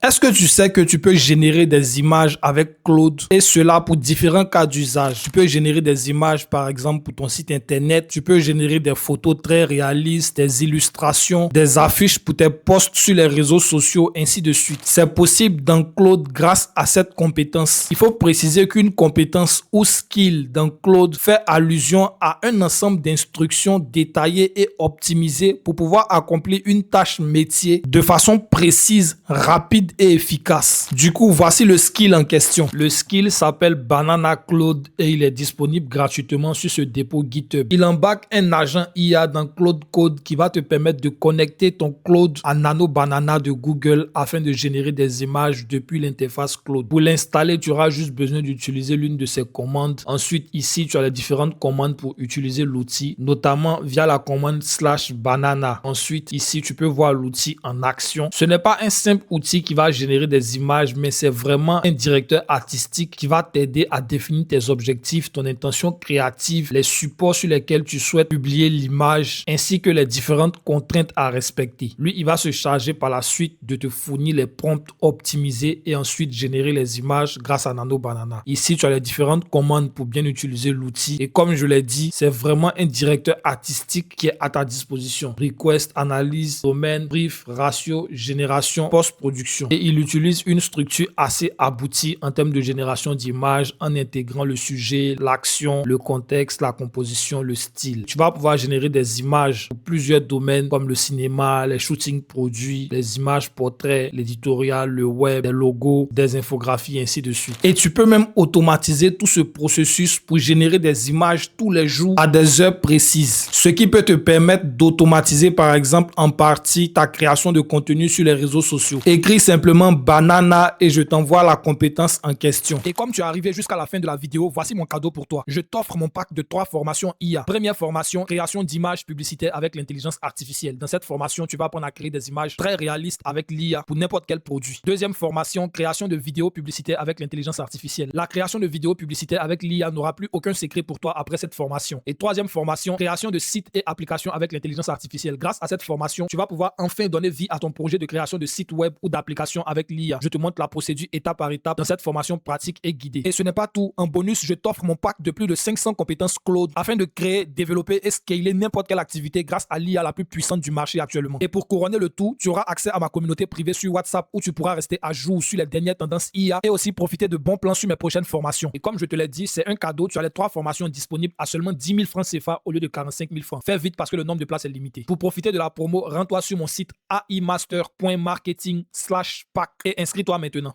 Est-ce que tu sais que tu peux générer des images avec Claude et cela pour différents cas d'usage? Tu peux générer des images par exemple pour ton site internet, tu peux générer des photos très réalistes, des illustrations, des affiches pour tes posts sur les réseaux sociaux, ainsi de suite. C'est possible dans Claude grâce à cette compétence. Il faut préciser qu'une compétence ou skill dans Claude fait allusion à un ensemble d'instructions détaillées et optimisées pour pouvoir accomplir une tâche métier de façon précise, rapide et efficace. Du coup, voici le skill en question. Le skill s'appelle Banana Claude et il est disponible gratuitement sur ce dépôt GitHub. Il embarque un agent IA dans Claude Code qui va te permettre de connecter ton Claude à Nano Banana de Google afin de générer des images depuis l'interface Claude. Pour l'installer, tu auras juste besoin d'utiliser l'une de ces commandes. Ensuite, ici, tu as les différentes commandes pour utiliser l'outil, notamment via la commande /banana. Ensuite, ici, tu peux voir l'outil en action. Ce n'est pas un simple outil qui va générer des images, mais c'est vraiment un directeur artistique qui va t'aider à définir tes objectifs, ton intention créative, les supports sur lesquels tu souhaites publier l'image, ainsi que les différentes contraintes à respecter. Lui, il va se charger par la suite de te fournir les prompts optimisés et ensuite générer les images grâce à Nano Banana. Ici, tu as les différentes commandes pour bien utiliser l'outil. Et comme je l'ai dit, c'est vraiment un directeur artistique qui est à ta disposition. Request, analyse, domaine, brief, ratio, génération, post-production. Et il utilise une structure assez aboutie en termes de génération d'images en intégrant le sujet, l'action, le contexte, la composition, le style. Tu vas pouvoir générer des images pour plusieurs domaines comme le cinéma, les shootings produits, les images portraits, l'éditorial, le web, des logos, des infographies, ainsi de suite. Et tu peux même automatiser tout ce processus pour générer des images tous les jours à des heures précises. Ce qui peut te permettre d'automatiser par exemple en partie ta création de contenu sur les réseaux sociaux. Écris simplement Banana et je t'envoie la compétence en question. Et comme tu es arrivé jusqu'à la fin de la vidéo, voici mon cadeau pour toi. Je t'offre mon pack de 3 formations IA. Première formation, création d'images publicitaires avec l'intelligence artificielle. Dans cette formation, tu vas apprendre à créer des images très réalistes avec l'IA pour n'importe quel produit. Deuxième formation, création de vidéos publicitaires avec l'intelligence artificielle. La création de vidéos publicitaires avec l'IA n'aura plus aucun secret pour toi après cette formation. Et troisième formation, création de sites et applications avec l'intelligence artificielle. Grâce à cette formation, tu vas pouvoir enfin donner vie à ton projet de création de site web ou d'application avec l'IA. Je te montre la procédure étape par étape dans cette formation pratique et guidée. Et ce n'est pas tout. En bonus, je t'offre mon pack de plus de 500 compétences Claude afin de créer, développer et scaler n'importe quelle activité grâce à l'IA la plus puissante du marché actuellement. Et pour couronner le tout, tu auras accès à ma communauté privée sur WhatsApp où tu pourras rester à jour sur les dernières tendances IA et aussi profiter de bons plans sur mes prochaines formations. Et comme je te l'ai dit, c'est un cadeau. Tu as les 3 formations disponibles à seulement 10 000 francs CFA au lieu de 45 000 francs. Fais vite parce que le nombre de places est limité. Pour profiter de la promo, rends-toi sur mon site aimaster.marketing/pack et inscris-toi maintenant.